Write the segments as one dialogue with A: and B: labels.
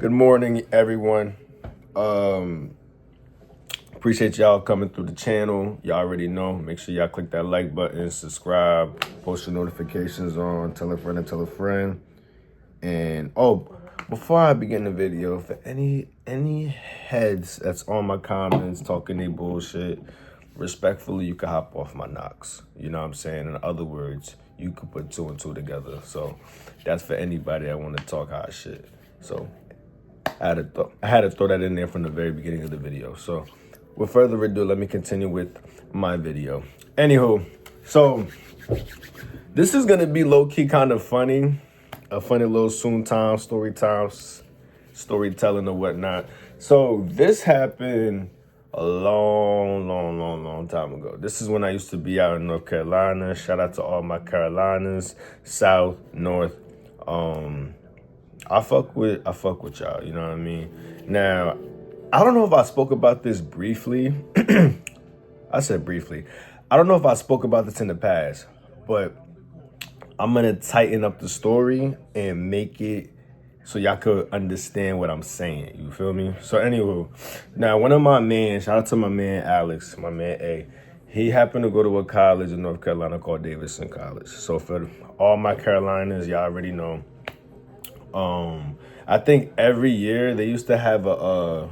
A: Good morning, everyone. Appreciate y'all coming through the channel. Y'all already know. Make sure y'all click that like button, subscribe, post your notifications on, tell a friend and tell a friend. And before I begin the video, for any heads that's on my comments talking they bullshit, respectfully, you can hop off my knocks. You know what I'm saying? In other words, you could put two and two together. So that's for anybody that want to talk hot shit. So I had to throw that in there from the very beginning of the video. So with further ado, let me continue with my video. Anywho, so this is gonna be low-key kind of funny. A funny little storytelling or whatnot. So this happened a long time ago. This is when I used to be out in North Carolina. Shout out to all my Carolinas, South, North. I fuck with y'all, you know what I mean? Now, I don't know if I spoke about this briefly. I said briefly. I don't know if I spoke about this in the past, but I'm gonna tighten up the story and make it so y'all could understand what I'm saying. You feel me? So anywho, now one of my men, shout out to my man Alex, my man A, he happened to go to a college in North Carolina called Davidson College. So for all my Carolinas, y'all already know. I think every year they used to have I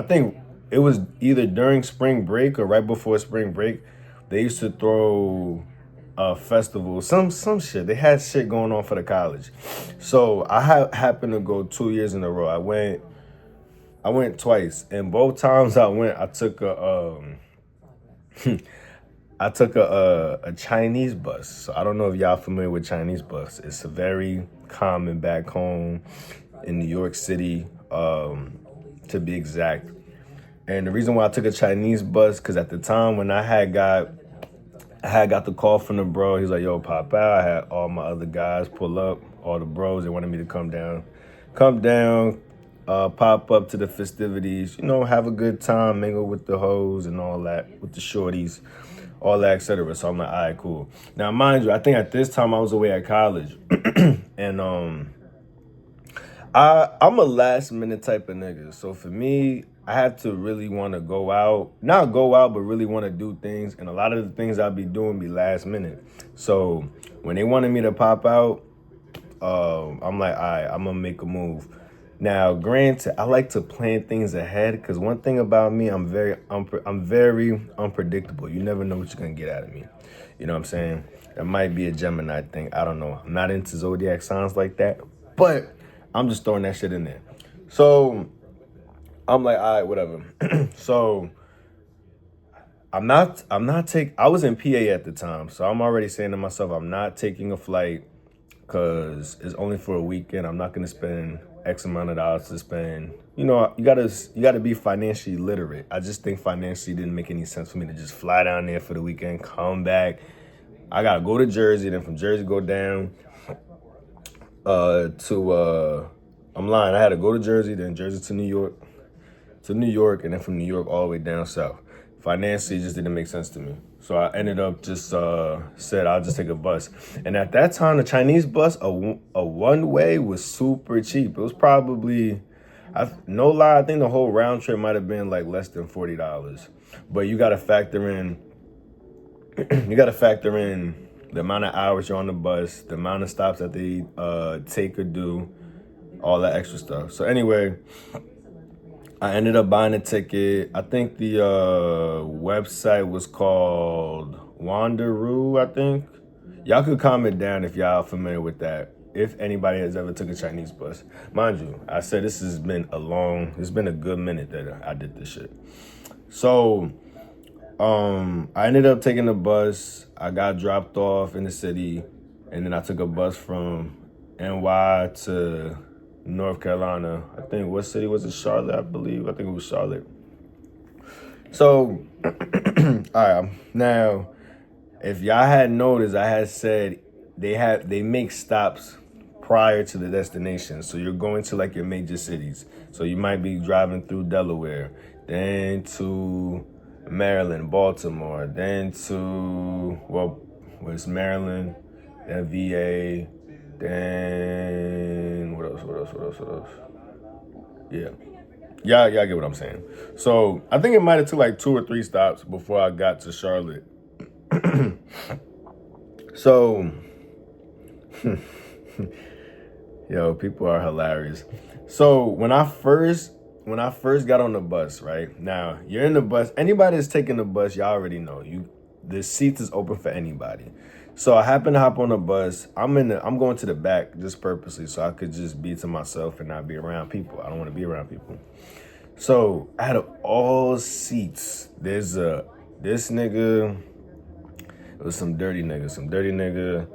A: think it was either during spring break or right before spring break, they used to throw a festival, some shit. They had shit going on for the college. So I happened to go 2 years in a row. I went twice, and both times I went, I took a Chinese bus. So I don't know if y'all familiar with Chinese bus. It's a very common back home in New York City, to be exact. And the reason why I took a Chinese bus, because at the time when I had got the call from the bro, he's like, yo, pop out. I had all my other guys pull up, all the bros, they wanted me to come down, pop up to the festivities, have a good time, mingle with the hoes and all that, with the shorties, all that, etc. So I'm like, all right, cool. Now, mind you, I think at this time I was away at college. And I'm a last minute type of nigga. So for me, I had to really want to go out, not go out, but really want to do things. And a lot of the things I'll be doing be last minute. So when they wanted me to pop out, I'm like, all right, I'm going to make a move. Now, granted, I like to plan things ahead because one thing about me, I'm very unpredictable. You never know what you're going to get out of me. You know what I'm saying? That might be a Gemini thing. I don't know. I'm not into zodiac signs like that, but I'm just throwing that shit in there. So I'm like, all right, whatever. So I was in PA at the time. So I'm already saying to myself, I'm not taking a flight because it's only for a weekend. I'm not going to spend X amount of dollars to spend. You gotta be financially literate. I just think financially didn't make any sense for me to just fly down there for the weekend, come back. I gotta go to Jersey, then from Jersey go down I'm lying. I had to go to Jersey, then Jersey to New York, and then from New York all the way down south. Financially, it just didn't make sense to me. So I ended up just said I'll just take a bus. And at that time, the Chinese bus, a one-way was super cheap. It was probably, no lie, I think the whole round trip might have been like less than $40. But you got to factor in, the amount of hours you're on the bus, the amount of stops that they take or do, all that extra stuff. So anyway, I ended up buying a ticket. I think the website was called Wanderoo, I think. Y'all could comment down if y'all familiar with that, if anybody has ever took a Chinese bus. Mind you, I said it's been a good minute that I did this shit. So I ended up taking the bus. I got dropped off in the city, and then I took a bus from NY to North Carolina. I think, what city was it? Charlotte, I believe. I think it was Charlotte. So, all right. Now, if y'all had noticed, I had said they make stops prior to the destination. So you're going to like your major cities. So you might be driving through Delaware, then to Maryland, Baltimore, then to, Maryland, then VA, then What else? Yeah. Yeah, I get what I'm saying. So I think it might have took like 2 or 3 stops before I got to Charlotte. So, yo, people are hilarious. So when I first got on the bus, right? Now, you're in the bus. Anybody that's taking the bus, y'all already know. The seats is open for anybody. So I happen to hop on the bus. I'm going to the back just purposely so I could just be to myself and not be around people. I don't want to be around people. So out of all seats, there's this nigga. It was some dirty nigga,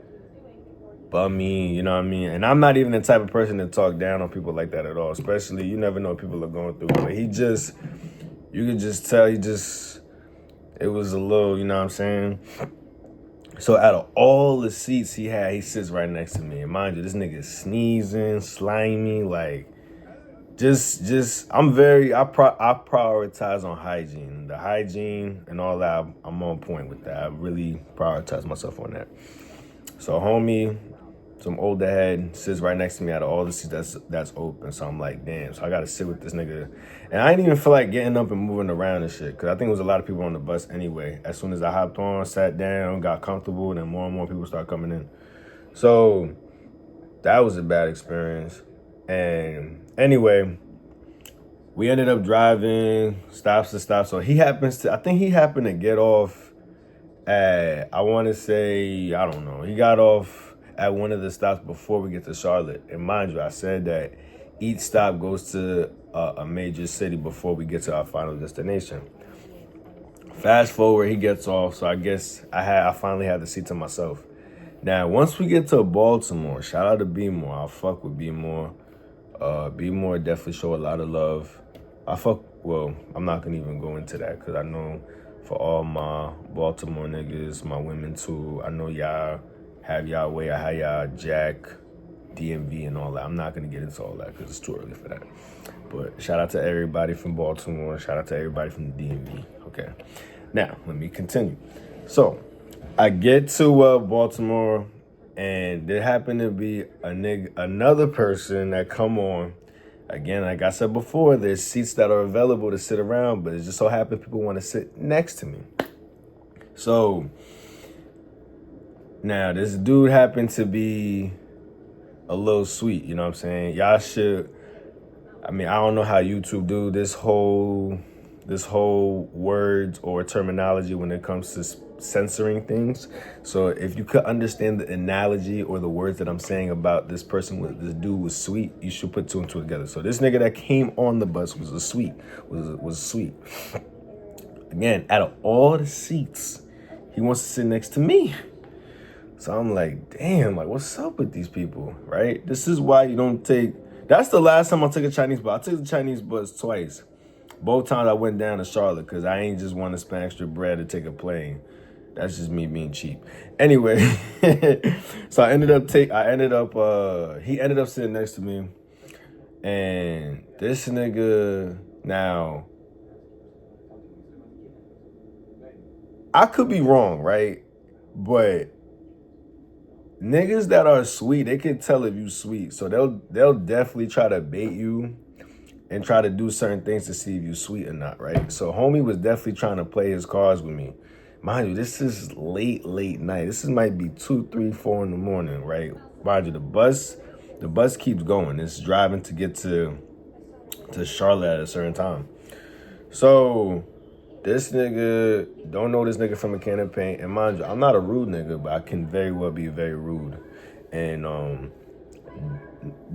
A: bummy, you know what I mean? And I'm not even the type of person to talk down on people like that at all. Especially, you never know what people are going through. But you could just tell it was a little, you know what I'm saying? So out of all the seats he sits right next to me. And mind you, this nigga is sneezing, slimy, like, I prioritize on hygiene. The hygiene and all that, I'm on point with that. I really prioritize myself on that. So homie, some older head, sits right next to me out of all the seats that's open. So I'm like, damn, so I gotta sit with this nigga. And I didn't even feel like getting up and moving around and shit, because I think it was a lot of people on the bus anyway. As soon as I hopped on, sat down, got comfortable, and then more and more people start coming in. So that was a bad experience. And anyway, we ended up driving stops to stop. So I think he happened to get off at, I want to say, I don't know. He got off at one of the stops before we get to Charlotte. And mind you, I said that each stop goes to a major city before we get to our final destination. Fast forward, he gets off. So I guess I finally had the seat to myself. Now, once we get to Baltimore, shout out to B-More. I'll fuck with B-More. B-More definitely show a lot of love. I'm not gonna even go into that because I know for all my Baltimore niggas, my women too, I know y'all have y'all way. I have y'all Jack, DMV and all that. I'm not gonna get into all that because it's too early for that. But shout out to everybody from Baltimore. Shout out to everybody from the DMV. Okay. Now, let me continue. So, I get to Baltimore, and there happened to be another person that come on. Again, like I said before, there's seats that are available to sit around, but it just so happened people want to sit next to me. So now this dude happened to be a little sweet, you know what I'm saying? I don't know how YouTube do this whole words or terminology when it comes to censoring things. So if you could understand the analogy or the words that I'm saying about this dude was sweet, you should put 2 and 2 together. So this nigga that came on the bus was sweet. Again, out of all the seats, he wants to sit next to me. So I'm like, damn, like what's up with these people, right? This is why you don't take. That's the last time I took a Chinese bus. I took the Chinese bus twice. Both times I went down to Charlotte because I ain't just want to spend extra bread to take a plane. That's just me being cheap. Anyway, so he ended up sitting next to me. And this nigga, now, I could be wrong, right? But niggas that are sweet, they can tell if you sweet. So they'll definitely try to bait you and try to do certain things to see if you sweet or not, right? So homie was definitely trying to play his cards with me. Mind you, this is late night. This might be 2, 3, 4 in the morning, right? Mind you, the bus keeps going. It's driving to get to Charlotte at a certain time. So this nigga, don't know this nigga from a can of paint. And mind you, I'm not a rude nigga, but I can very well be very rude. And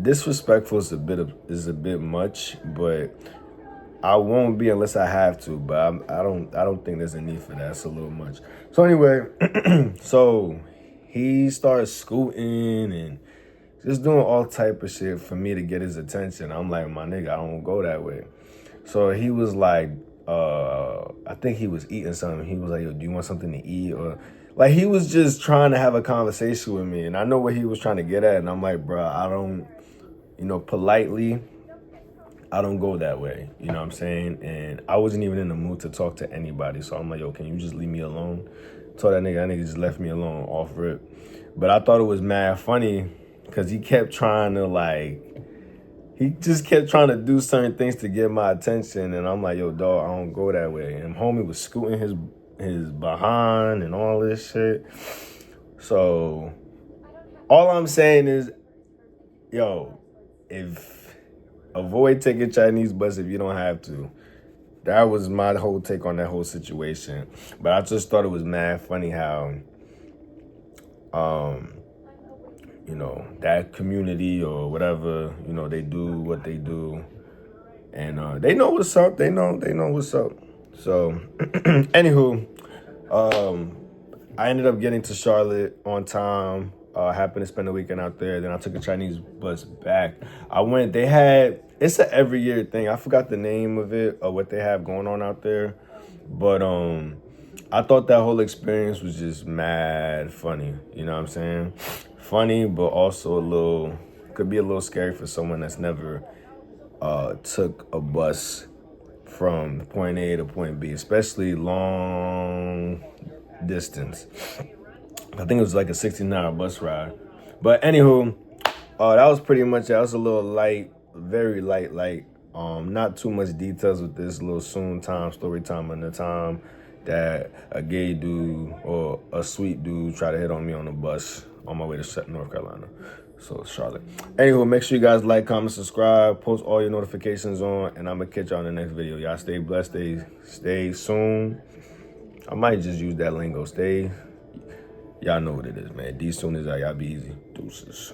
A: disrespectful is a bit much, but I won't be unless I have to, but I don't think there's a need for that. It's a little much. So anyway, so he started scooting and just doing all type of shit for me to get his attention. I'm like, my nigga, I don't go that way. So he was like, I think he was eating something. He was like, yo, do you want something to eat? Or like he was just trying to have a conversation with me. And I know what he was trying to get at. And I'm like, bro, I don't, politely, I don't go that way, you know what I'm saying? And I wasn't even in the mood to talk to anybody. So I'm like, yo, can you just leave me alone? Told that nigga just left me alone off rip. But I thought it was mad funny because he kept trying to he just kept trying to do certain things to get my attention, and I'm like, yo, dog, I don't go that way. And homie was scooting his behind and all this shit. So all I'm saying is, yo, avoid taking Chinese bus if you don't have to. That was my whole take on that whole situation. But I just thought it was mad funny how, you know, that community or whatever, you know, they do what they do. And they know what's up. They know what's up. So, anywho, I ended up getting to Charlotte on time. Happened to spend the weekend out there. Then I took a Chinese bus back. It's an every year thing. I forgot the name of it or what they have going on out there. But I thought that whole experience was just mad funny. You know what I'm saying? Funny, but also could be a little scary for someone that's never took a bus from point A to point B, especially long distance. I think it was like a 16-hour bus ride. But anywho, that was pretty much it. That was a little light, very light. Not too much details with this little story time on the time that a gay dude or a sweet dude tried to hit on me on the bus on my way to North Carolina. So Charlotte. Anywho, make sure you guys like, comment, subscribe, post all your notifications on, and I'm gonna catch y'all in the next video. Y'all stay blessed, stay soon. I might just use that lingo. Y'all know what it is, man. These soon as y'all be easy. Deuces.